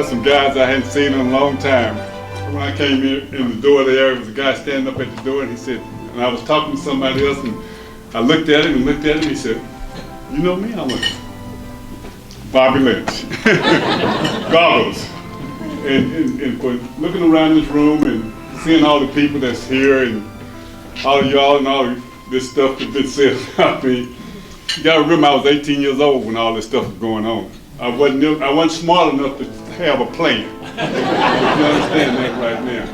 There's some guys I hadn't seen in a long time. When I came in the door there, there was a guy standing up at the door, and he said, and I was talking to somebody else, and I looked at him and looked at him, he said, "You know me?" I went, "Bobby Lynch." Goggles. And for looking around this room and seeing all the people that's here and all of y'all and all this stuff that's been said about me, you gotta remember I was 18 years old when all this stuff was going on. I wasn't smart enough to have a plan. You understand that right now.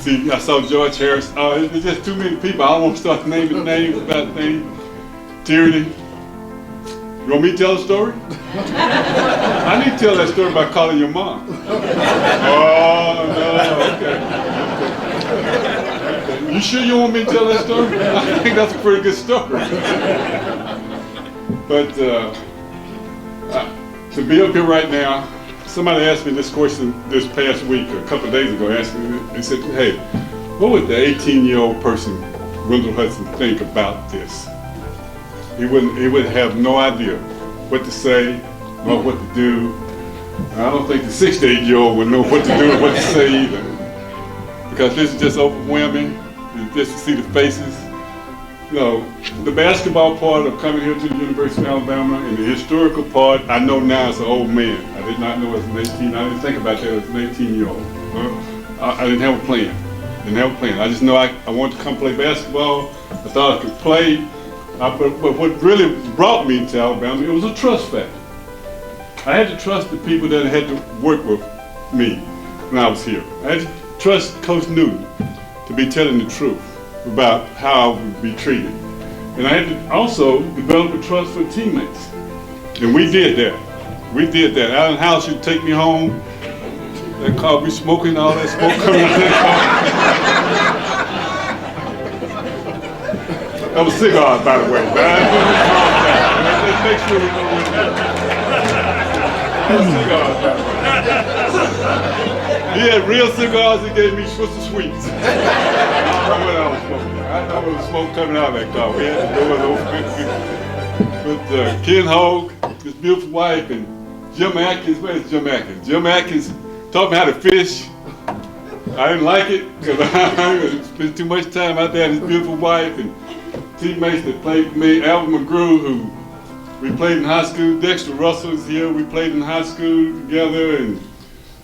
See, I saw George Harris. There's just too many people. I don't want to start naming names about things. Tyranny. You want me to tell a story? I need to tell that story by calling your mom. Oh, no, okay. You sure you want me to tell that story? I think that's a pretty good story. But to be up here right now, somebody asked me this question this past week, a couple of days ago, asked me, they said, "Hey, what would the 18-year-old person, Wendell Hudson, think about this?" He would have no idea what to say or what to do. And I don't think the 6 to 8-year-old would know what to do or what to say either. Because this is just overwhelming, just to see the faces. You know, the basketball part of coming here to the University of Alabama and the historical part, I know now as an old man. I did not know as an 18, I didn't think about that as an 18-year-old. I didn't have a plan. I just know I wanted to come play basketball. I thought I could play. But what really brought me to Alabama, it was a trust factor. I had to trust the people that had to work with me when I was here. I had to trust Coach Newton to be telling the truth about how I would be treated. And I had to also develop a trust for teammates. And we did that. Alan House would take me home. That car be smoking, all that smoke coming out of that car. That was cigars, by the way. Let's make sure we know what it is. That was cigars, by the way. He had real cigars, he gave me Swisher Sweets. I don't know what I was smoking. I know there was smoke coming out of that car. We had the doors open. But Ken Hogue, his beautiful wife, and Jim Atkins, where's Jim Atkins? Jim Atkins taught me how to fish. I didn't like it because I spent too much time out there with his beautiful wife and teammates that played for me. Alvin McGrew, who we played in high school. Dexter Russell is here. We played in high school together. And,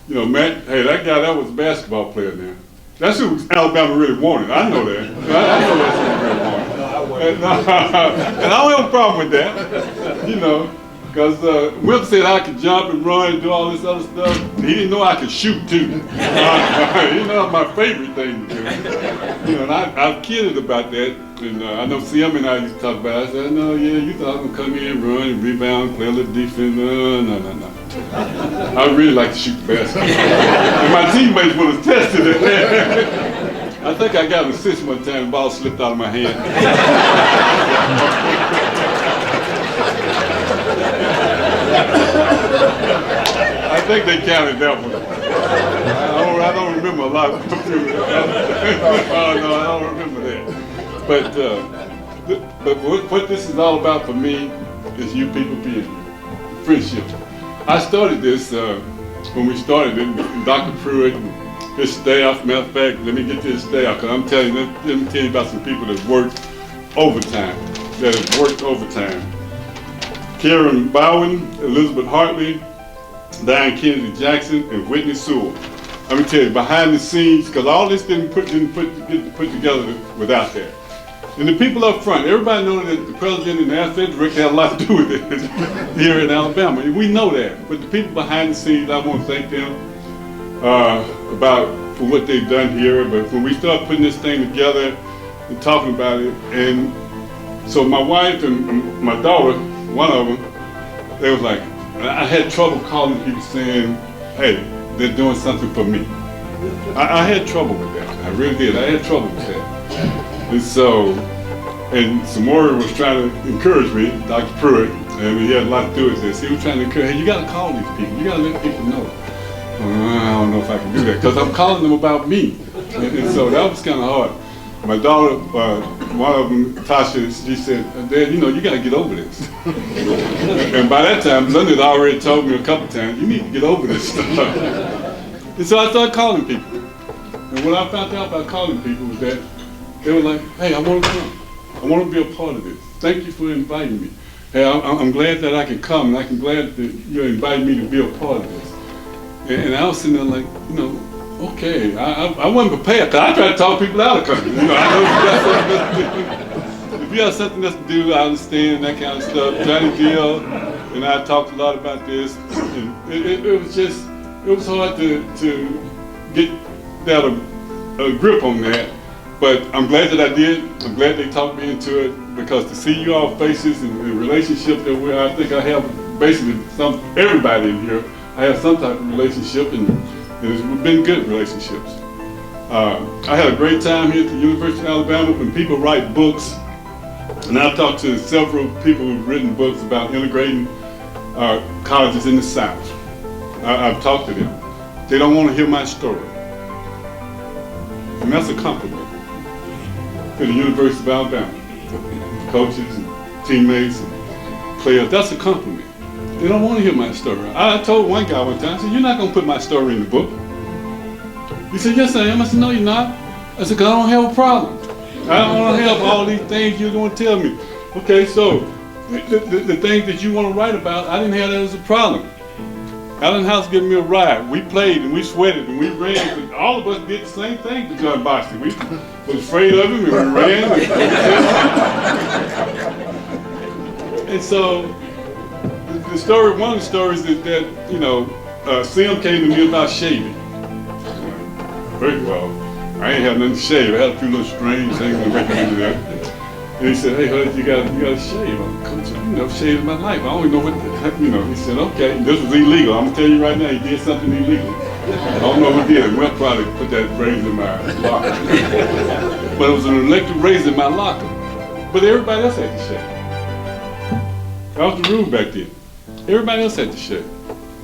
you know, Matt, hey, that guy, that was a basketball player now. That's who Alabama really wanted. I know that. I know that's who they really wanted. And I don't have a problem with that, you know. Because Will said I could jump and run and do all this other stuff. He didn't know I could shoot too. He didn't know my favorite thing to do. You know, and I've kidded about that. And I know CM and I used to talk about it. I said, "No, yeah, you thought I was going to come in, run and rebound, play a little defense." No. I really like to shoot the basketball. And my teammates would have tested it. I think I got an assist one time, the ball slipped out of my hand. I think they counted that one. I don't remember a lot of them. Oh, no, I don't remember that. But what this is all about for me is you people being here, friendship. I started this when we started it, Dr. Pruitt and his staff. Matter of fact, let me get to his staff, because I'm telling you, let me tell you about some people that worked overtime, Karen Bowen, Elizabeth Hartley, Diane Kennedy Jackson, and Whitney Sewell. Let me tell you, behind the scenes, because all this didn't get put together without that. And the people up front, everybody knows that the president and the athletic director had a lot to do with it here in Alabama. We know that. But the people behind the scenes, I want to thank them for what they've done here. But when we start putting this thing together and talking about it, and so my wife and my daughter, one of them, they was like, I had trouble calling people saying, "Hey, they're doing something for me." I had trouble with that. I really did. I had trouble with that. And so, and Samora was trying to encourage me, Dr. Pruitt, and he had a lot to do with this. He was trying to encourage, "Hey, you got to call these people. You got to let people know." I don't know if I can do that, because I'm calling them about me. And so that was kind of hard. My daughter, one of them, Tasha, she said, Dad, you know, you got to get over this. And by that time, Linda had already told me a couple times, you need to get over this stuff. And so I started calling people. And what I found out by calling people was that they were like, hey, I want to come. I want to be a part of this. Thank you for inviting me. Hey, I'm glad that I can come, and I'm glad that you invited me to be a part of this. And I was sitting there like, you know, okay, I wasn't prepared, because I try to talk people out of coming. You know, I know if you got something else to do, I understand that kind of stuff. Johnny Deal and I talked a lot about this, and it was hard to get that a grip on that. But I'm glad that I did. I'm glad they talked me into it, because to see you all faces and the relationship that I think I have basically everybody in here, I have some type of relationship, and it's been good relationships. I had a great time here at the University of Alabama when people write books, and I've talked to several people who've written books about integrating colleges in the South. I've talked to them. They don't want to hear my story. And that's a compliment to the University of Alabama. Coaches and teammates and players, that's a compliment. They don't want to hear my story. I told one guy one time, I said, you're not going to put my story in the book. He said, yes I am. I said, no you're not. I said, because I don't have a problem. I don't want to have all these things you're going to tell me. Okay, so the things that you want to write about, I didn't have that as a problem. Allen House gave me a ride. We played and we sweated and we ran. But all of us did the same thing to John Bosley. We was afraid of him and we ran. And so one of the stories is that, you know, Sim came to me about shaving. First of all, I ain't had nothing to shave. I had a few little strange things that recommended that. And he said, hey, Hud, you gotta shave. I'm coach, you know, shaving my life. I don't even know what the heck, you know. He said, okay, this was illegal. I'm gonna tell you right now, he did something illegal. I don't know what he did. We'll probably put that razor in my locker. But it was an electric razor in my locker. But everybody else had to shave. That was the rule back then. Everybody else had to shave.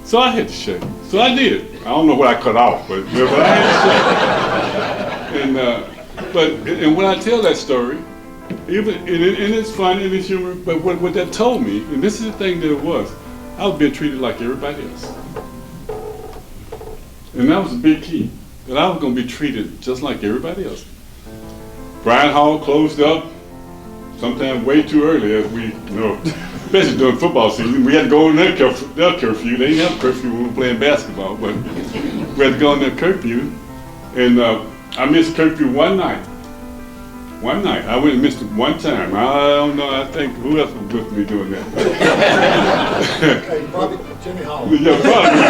So I had to shave. So I did. I don't know what I cut off, but I had to shave. And when I tell that story, even and it's funny and it's humor, but what that told me, and this is the thing that it was, I was being treated like everybody else. And that was a big key, that I was going to be treated just like everybody else. Bryan Hall closed up sometime way too early, as we know, especially during football season. We had to go on their curfew. They didn't have a curfew when we were playing basketball, but we had to go on their curfew. And I missed curfew one night. One night. I went and missed it one time. I don't know, I think, who else was with me doing that? Hey, probably Jimmy Hall. Yeah, probably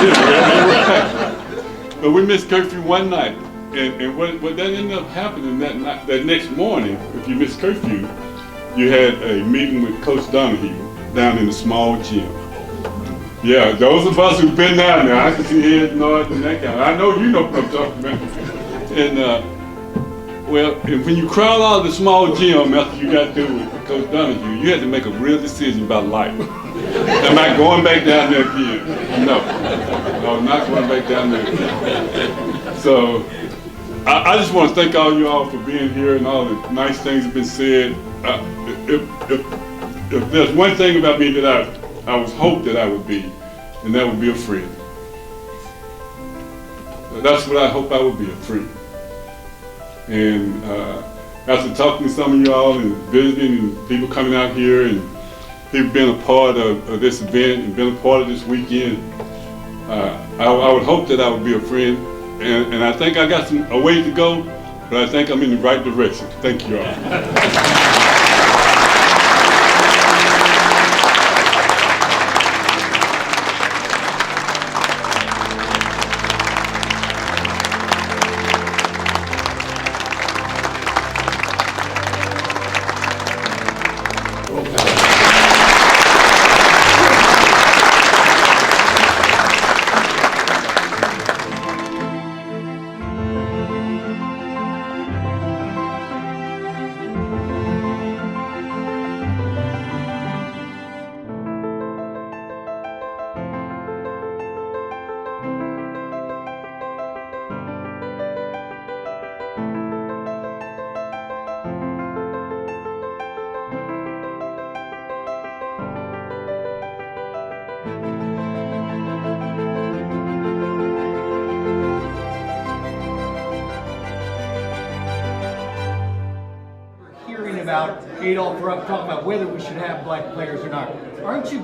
Jimmy. But we missed curfew one night. And what that ended up happening that next morning, if you missed curfew, you had a meeting with Coach Donahue down in the small gym. Yeah, those of us who've been down there, I can see heads nodding and that kind of. I know you know what I'm talking about. And and when you crawl out of the small gym after you got through with Coach Donahue, you had to make a real decision about life. Am I going back down there again? No, I'm not going back down there again. So I just want to thank all you all for being here and all the nice things have been said. If there's one thing about me that I was hoped that I would be, and that would be a friend. That's what I hope I would be, a friend. And after talking to some of you all and visiting and people coming out here and people being a part of this event and being a part of this weekend, I would hope that I would be a friend. And I think I got a ways to go, but I think I'm in the right direction. Thank you all. about Adolph Rupp talking about whether we should have black players or not. Aren't you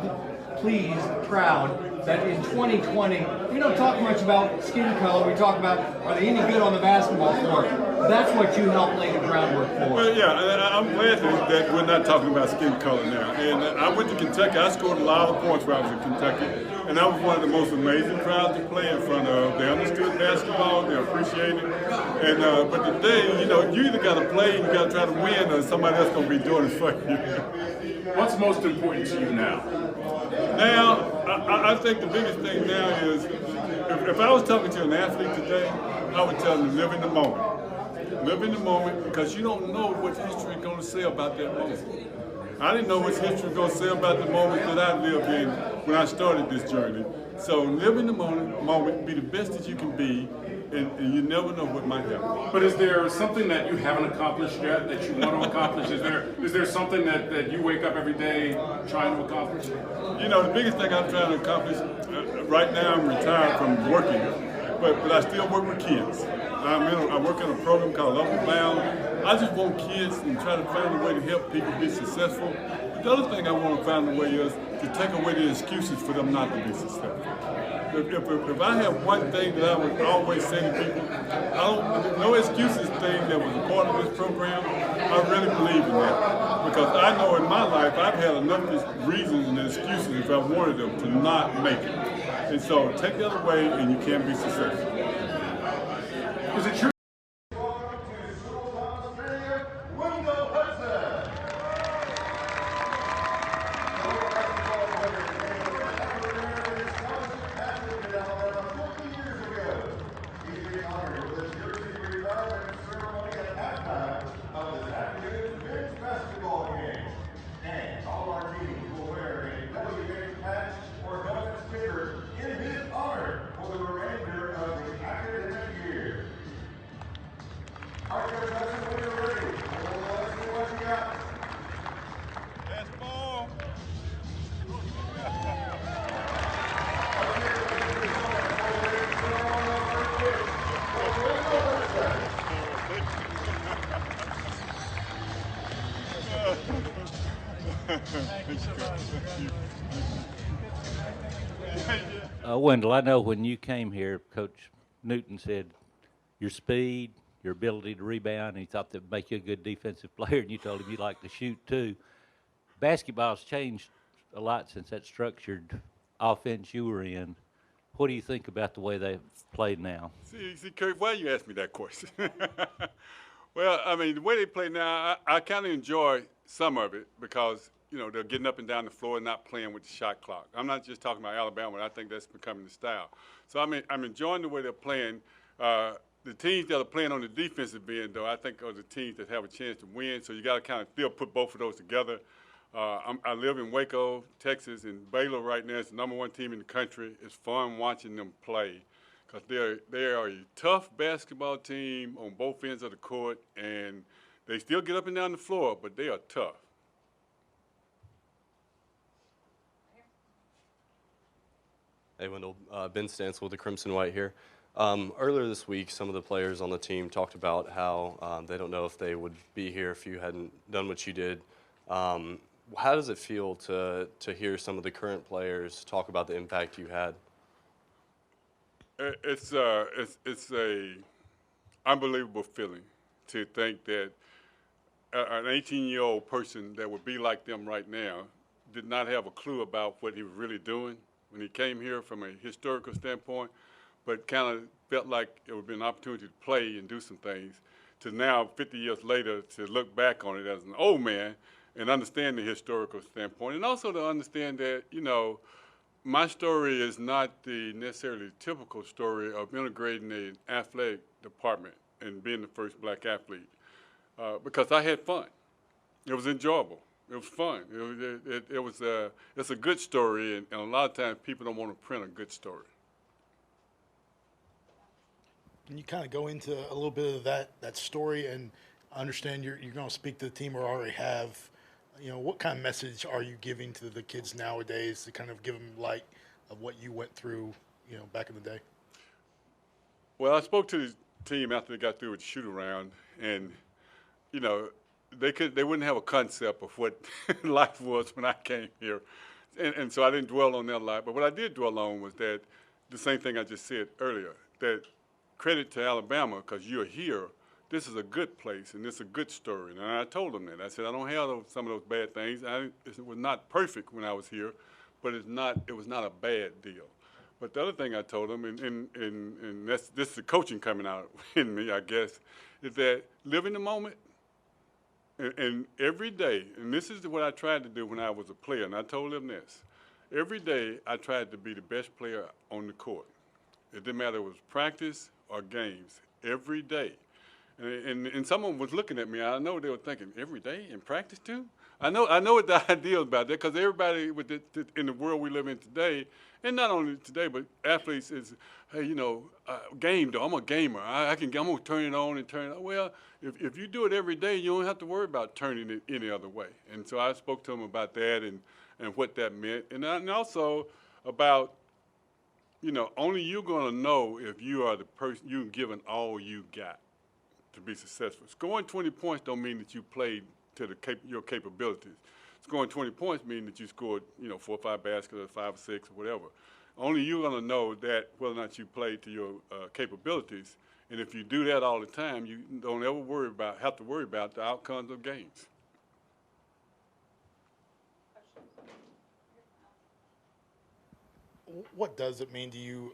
pleased, proud, that in 2020, we don't talk much about skin color, we talk about are they any good on the basketball floor? That's what you helped lay the groundwork for. Well, yeah, I'm glad that we're not talking about skin color now. And I went to Kentucky. I scored a lot of points when I was in Kentucky. And that was one of the most amazing crowds to play in front of. They understood basketball, they appreciated it. And but today, you either got to play and you got to try to win, or somebody else going to be doing it for you. What's most important to you now? Now, I think the biggest thing now is, if I was talking to an athlete today, I would tell them to live in the moment. Live in the moment, because you don't know what history is going to say about that moment. I didn't know what history was going to say about the moment that I lived in when I started this journey. So live in the moment, be the best that you can be, and you never know what might happen. But is there something that you haven't accomplished yet that you want to accomplish? Is there something that you wake up every day trying to accomplish? The biggest thing I'm trying to accomplish, right now I'm retired from working, but I still work with kids. I work in a program called Level Bound. I just want kids and try to find a way to help people be successful. But the other thing I want to find a way is to take away the excuses for them not to be successful. If I have one thing that I would always say to people, no excuses thing that was a part of this program, I really believe in that. Because I know in my life I've had enough reasons and excuses if I wanted them to not make it. And so take that away and you can be successful. Is it true? Wendell Hudson. Years ago, he's being honored with his jersey retirement ceremony at halftime of this afternoon's men's basketball game. And all our teams will wear a W patch or helmet sticker in his honor for the remainder of the academic year. All right, Coach Hudson, when you're ready, let's see what you got. That's ball. Wendell, I know when you came here, Coach Newton said your speed, your ability to rebound, and he thought that would make you a good defensive player, and you told him you like to shoot too. Basketball's changed a lot since that structured offense you were in. What do you think about the way they've played now? See, Kurt, why you ask me that question? Well, I mean, the way they play now, I kind of enjoy some of it because, they're getting up and down the floor and not playing with the shot clock. I'm not just talking about Alabama. I think that's becoming the style. So I'm enjoying the way they're playing. The teams that are playing on the defensive end, though, I think are the teams that have a chance to win. So you got to kind of still put both of those together. I live in Waco, Texas, and Baylor right now is the #1 team in the country. It's fun watching them play because they are a tough basketball team on both ends of the court, and they still get up and down the floor, but they are tough. Hey, Wendell. Ben Stansel with the Crimson White here. Earlier this week, some of the players on the team talked about how they don't know if they would be here if you hadn't done what you did. How does it feel to hear some of the current players talk about the impact you had? It's a unbelievable feeling to think that an 18-year-old person that would be like them right now did not have a clue about what he was really doing when he came here from a historical standpoint, but kind of felt like it would be an opportunity to play and do some things, to now, 50 years later, to look back on it as an old man and understand the historical standpoint, and also to understand that, my story is not the necessarily typical story of integrating an athletic department and being the first black athlete, because I had fun. It was enjoyable. It was fun. It's a good story, and a lot of times people don't want to print a good story. Can you kind of go into a little bit of that story and understand you're going to speak to the team or already have, what kind of message are you giving to the kids nowadays to kind of give them light of what you went through, back in the day? Well, I spoke to the team after they got through with the shoot around, and, they wouldn't have a concept of what life was when I came here, and so I didn't dwell on that a lot. But what I did dwell on was that the same thing I just said earlier, that credit to Alabama because you're here. This is a good place and this is a good story. And I told them that. I said I don't have some of those bad things. It was not perfect when I was here, but it was not a bad deal. But the other thing I told them, and this is the coaching coming out in me, I guess, is that live in the moment. And every day, and this is what I tried to do when I was a player, and I told them this. Every day I tried to be the best player on the court. It didn't matter if it was practice or games, every day. And someone was looking at me. I know they were thinking, every day in practice too? I know what the idea about that, because everybody in the world we live in today, and not only today, but athletes is, hey, game though. I'm a gamer. I'm gonna turn it on and turn it on. Well, if you do it every day, you don't have to worry about turning it any other way. And so I spoke to them about that and what that meant, and also about, only you're gonna know if you are the person you've given all you got to be successful. Scoring 20 points don't mean that you played to your capabilities. Scoring 20 points means that you scored, 4 or 5 baskets or 5 or 6 or whatever. Only you're going to know that whether or not you played to your capabilities. And if you do that all the time, you don't ever have to worry about the outcomes of games. What does it mean to you?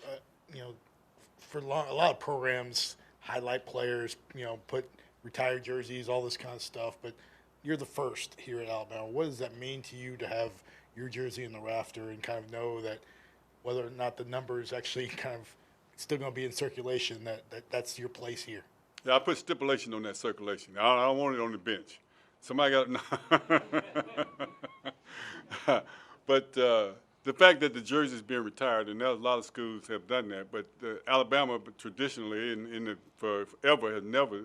For a lot of programs highlight players, put retired jerseys, all this kind of stuff, but you're the first here at Alabama. What does that mean to you to have your jersey in the rafter and kind of know that whether or not the number is actually kind of still going to be in circulation, that's your place here? Yeah, I put stipulation on that circulation. I don't want it on the bench. Somebody got But the fact that the jersey is being retired, and there's a lot of schools have done that, but Alabama traditionally forever has never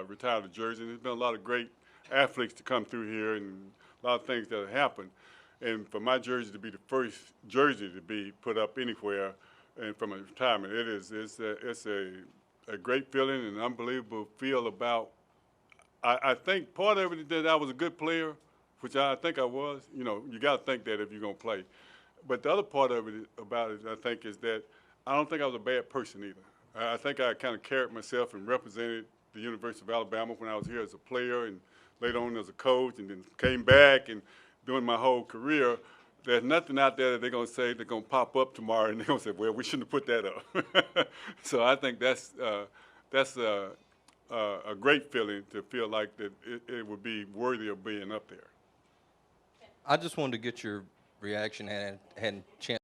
retired a jersey. And there's been a lot of great athletes to come through here and a lot of things that have happened. And for my jersey to be the first jersey to be put up anywhere and from a retirement, it's a great feeling and an unbelievable feel about. I think part of it is that I was a good player, which I think I was. You got to think that if you're going to play. But the other part of it about it, I think, is that I don't think I was a bad person either. I think I kind of carried myself and represented the University of Alabama when I was here as a player and later on as a coach, and then came back and during my whole career. There's nothing out there that they're going to say they're going to pop up tomorrow and they're going to say, well, we shouldn't have put that up. So I think that's a great feeling to feel like that it would be worthy of being up there. I just wanted to get your reaction, and had a chance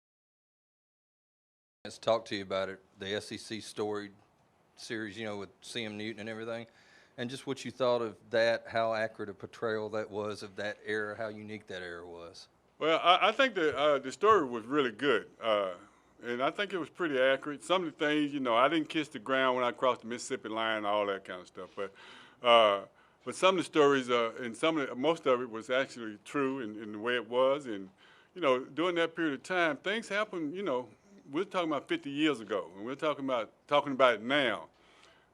to talk to you about it, the SEC story series, with CM Newton and everything, and just what you thought of that, how accurate a portrayal that was of that era, how unique that era was. Well, I think the story was really good, and I think it was pretty accurate. Some of the things, I didn't kiss the ground when I crossed the Mississippi line, all that kind of stuff, but some of the stories, and most of it was actually true in the way it was, and during that period of time, things happened. We're talking about 50 years ago, and we're talking about it now.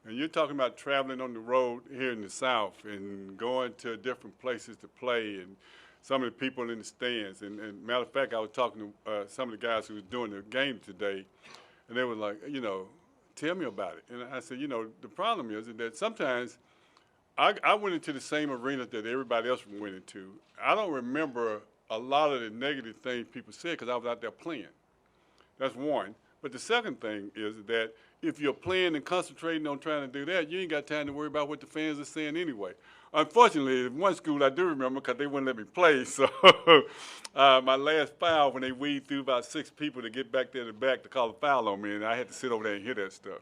And you're talking about traveling on the road here in the South and going to different places to play, and some of the people in the stands. And matter of fact, I was talking to some of the guys who was doing the game today, and they were like, tell me about it. And I said, the problem is that sometimes I went into the same arena that everybody else went into. I don't remember a lot of the negative things people said because I was out there playing. That's one. But the second thing is that if you're playing and concentrating on trying to do that, you ain't got time to worry about what the fans are saying anyway. Unfortunately, one school I do remember because they wouldn't let me play. So my last foul, when they weaved through about 6 people to get back there to the back to call a foul on me, and I had to sit over there and hear that stuff.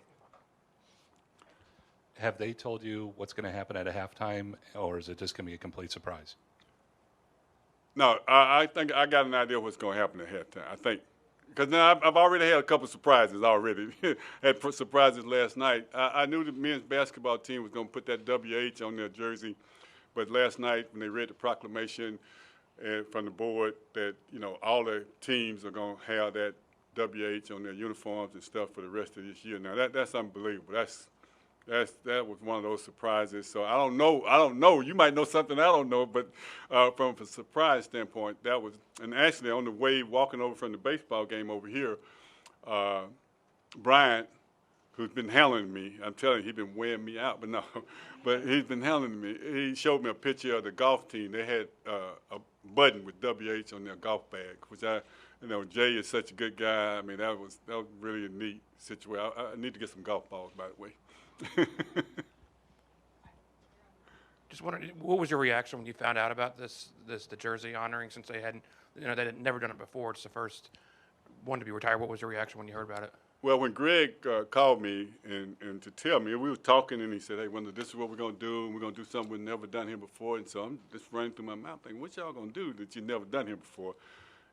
Have they told you what's going to happen at a halftime, or is it just going to be a complete surprise? No, I think I got an idea what's going to happen at halftime. I think. Because now I've already had a couple surprises already. Had surprises last night. I knew the men's basketball team was going to put that WH on their jersey, but last night when they read the proclamation from the board that all the teams are going to have that WH on their uniforms and stuff for the rest of this year. Now that's unbelievable. That was one of those surprises. So I don't know. You might know something I don't know, but from a surprise standpoint, that was. And actually, on the way walking over from the baseball game over here, Bryant, who's been handling me, I'm telling you, he's been weighing me out. But no, but he's been handling me. He showed me a picture of the golf team. They had a button with WH on their golf bag, which Jay is such a good guy. I mean, that was really a neat situation. I need to get some golf balls, by the way. Just wondering, what was your reaction when you found out about the jersey honoring, since they hadn't, they had never done it before? It's the first one to be retired. What was your reaction when you heard about it? Well, when Greg called me and to tell me, we were talking, and he said, "Hey, Wendell, this is what we're gonna do, and we're gonna do something we've never done here before." And so I'm just running through my mouth, thinking, "What y'all gonna do that you never done here before?"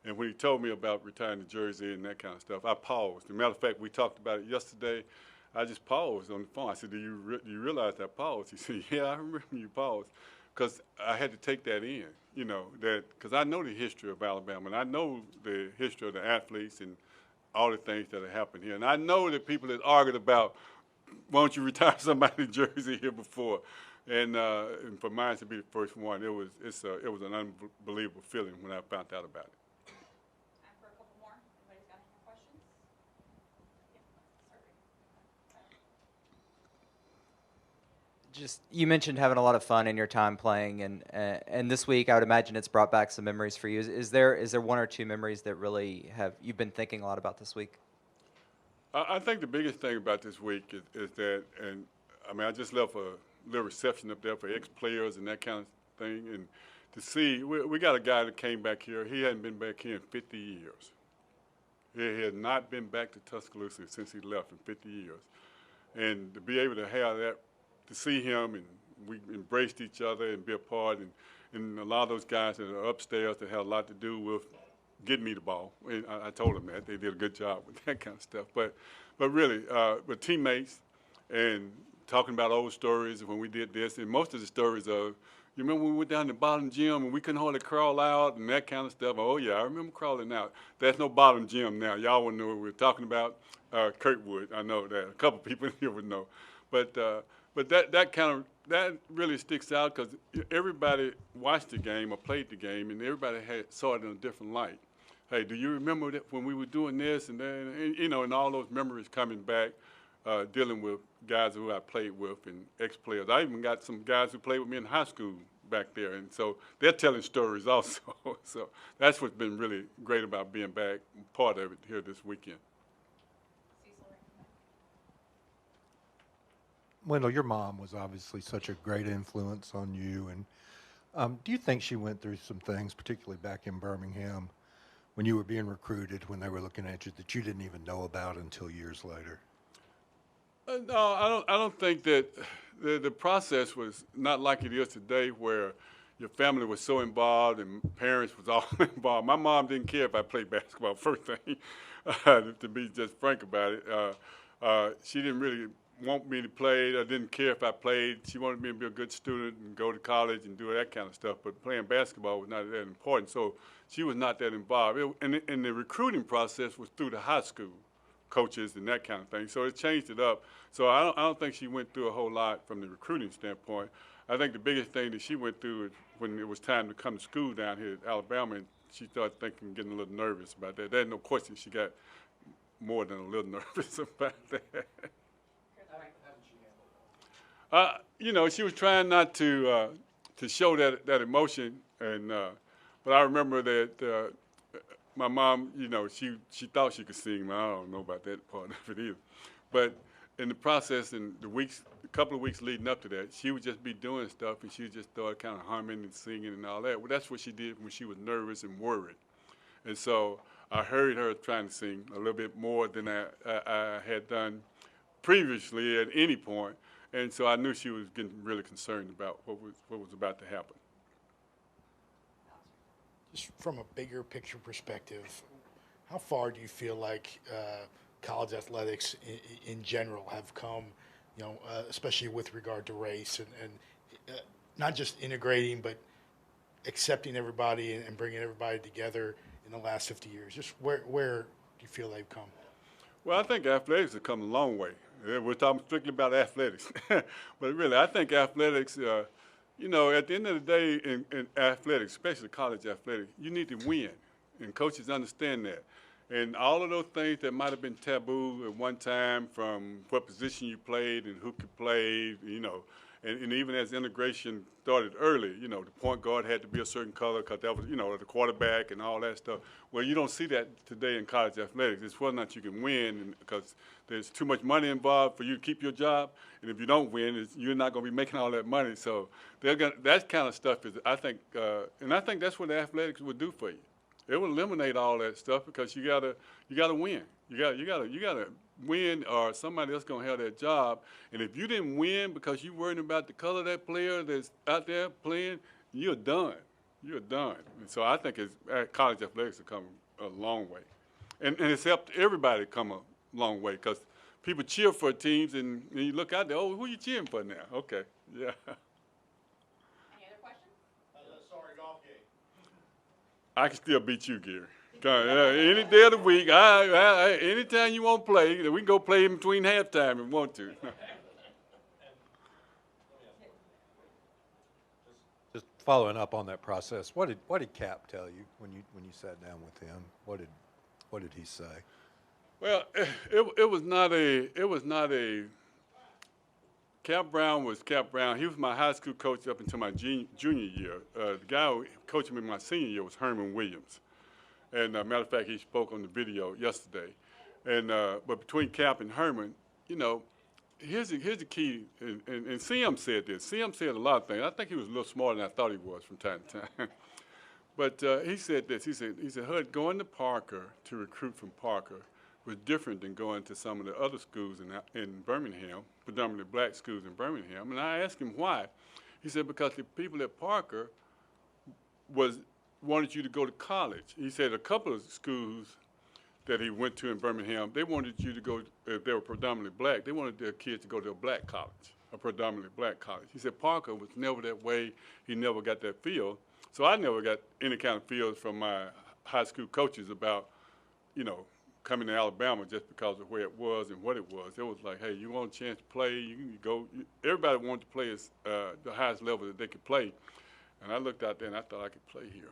And when he told me about retiring the jersey and that kind of stuff, I paused. As a matter of fact, we talked about it yesterday. I just paused on the phone. I said, do you realize that pause? He said, yeah, I remember you paused. Because I had to take that in, because I know the history of Alabama, and I know the history of the athletes and all the things that have happened here. And I know that people that argued about, why don't you retire somebody's jersey here before? And for mine to be the first one, it was an unbelievable feeling when I found out about it. Time for a couple more. Anybody's got any more questions? Just, you mentioned having a lot of fun in your time playing, and this week I would imagine it's brought back some memories for you. Is there one or two memories that really you've been thinking a lot about this week? I think the biggest thing about this week is that, and I mean, I just left a little reception up there for ex-players and that kind of thing, and to see, we got a guy that came back here. He hadn't been back here in 50 years. He had not been back to Tuscaloosa since he left in 50 years. And to be able to have that, to see him, and we embraced each other and be a part, and a lot of those guys that are upstairs that had a lot to do with getting me the ball. And I told them that. They did a good job with that kind of stuff. But really, with teammates and talking about old stories when we did this, and most of the stories of, you remember when we went down to the bottom gym and we couldn't hardly crawl out and that kind of stuff? Oh, yeah, I remember crawling out. There's no bottom gym now. Y'all wouldn't know what we were talking about. Kirkwood, I know that. A couple people here would know. But that really sticks out because everybody watched the game or played the game, and everybody saw it in a different light. Hey, do you remember that when we were doing this and that? And all those memories coming back, dealing with guys who I played with and ex-players. I even got some guys who played with me in high school back there, and so they're telling stories also. So that's what's been really great about being back, part of it here this weekend. Wendell, your mom was obviously such a great influence on you, and do you think she went through some things, particularly back in Birmingham, when you were being recruited, when they were looking at you, that you didn't even know about until years later? No, I don't think that the process was not like it is today, where your family was so involved and parents was all involved. My mom didn't care if I played basketball, first thing, to be just frank about it. She didn't really want me to play. I didn't care if I played. She wanted me to be a good student and go to college and do that kind of stuff, but playing basketball was not that important, so she was not that involved. And the recruiting process was through the high school coaches and that kind of thing, so it changed it up. So I don't think she went through a whole lot from the recruiting standpoint. I think the biggest thing that she went through is when it was time to come to school down here at Alabama, and she started thinking, getting a little nervous about that. There's no question she got more than a little nervous about that. She was trying not to show that emotion, and but I remember that my mom, she thought she could sing. I don't know about that part of it either. But in the process, in a couple of weeks leading up to that, she would just be doing stuff, and she would just start kind of humming and singing and all that. Well, that's what she did when she was nervous and worried. And so I heard her trying to sing a little bit more than I had done previously at any point. And so I knew she was getting really concerned about what was about to happen. Just from a bigger picture perspective, how far do you feel like college athletics in general have come, especially with regard to race and not just integrating, but accepting everybody and bringing everybody together in the last 50 years? Just where do you feel they've come? Well, I think athletics have come a long way. We're talking strictly about athletics. But really, I think athletics, you know, at the end of the day in athletics, especially college athletics, you need to win. And coaches understand that. And all of those things that might have been taboo at one time, from what position you played and who could play, you know, and even as integration started early, you know, the point guard had to be a certain color because that was, you know, the quarterback and all that stuff. Well, you don't see that today in college athletics. It's whether or not you can win, because there's too much money involved for you to keep your job, and if you don't win, you're not going to be making all that money. So that kind of stuff is, I think, and I think that's what the athletics would do for you. It will eliminate all that stuff, because you gotta win. You gotta win, or somebody else gonna have that job. And if you didn't win because you worried about the color of that player that's out there playing, you're done. You're done. And so I think college athletics have come a long way, and it's helped everybody come a long way, because people cheer for teams, and you look out there, oh, who you cheering for now? Okay, yeah. Any other questions? Sorry, golf game. I can still beat you, Gary. Any day of the week, anytime you want to play, we can go play in between halftime if we want to. Just following up on that process, what did Cap tell you when you sat down with him? What did he say? Well, it was not a. Cap Brown was Cap Brown. He was my high school coach up until my junior year. The guy who coached me my senior year was Herman Williams. And matter of fact, he spoke on the video yesterday. And but between Cap and Herman, you know, here's the key. And CM said this. CM said a lot of things. I think he was a little smarter than I thought he was from time to time. But he said this. He said, Hud, going to Parker to recruit from Parker was different than going to some of the other schools in Birmingham, predominantly black schools in Birmingham. And I asked him why. He said, because the people at Parker wanted you to go to college. He said a couple of schools that he went to in Birmingham, they wanted you to go, if they were predominantly black, they wanted their kids to go to a black college, a predominantly black college. He said Parker was never that way. He never got that feel. So I never got any kind of feels from my high school coaches about, you know, coming to Alabama just because of where it was and what it was. It was like, hey, you want a chance to play, you can go. Everybody wanted to play at the highest level that they could play. And I looked out there and I thought I could play here.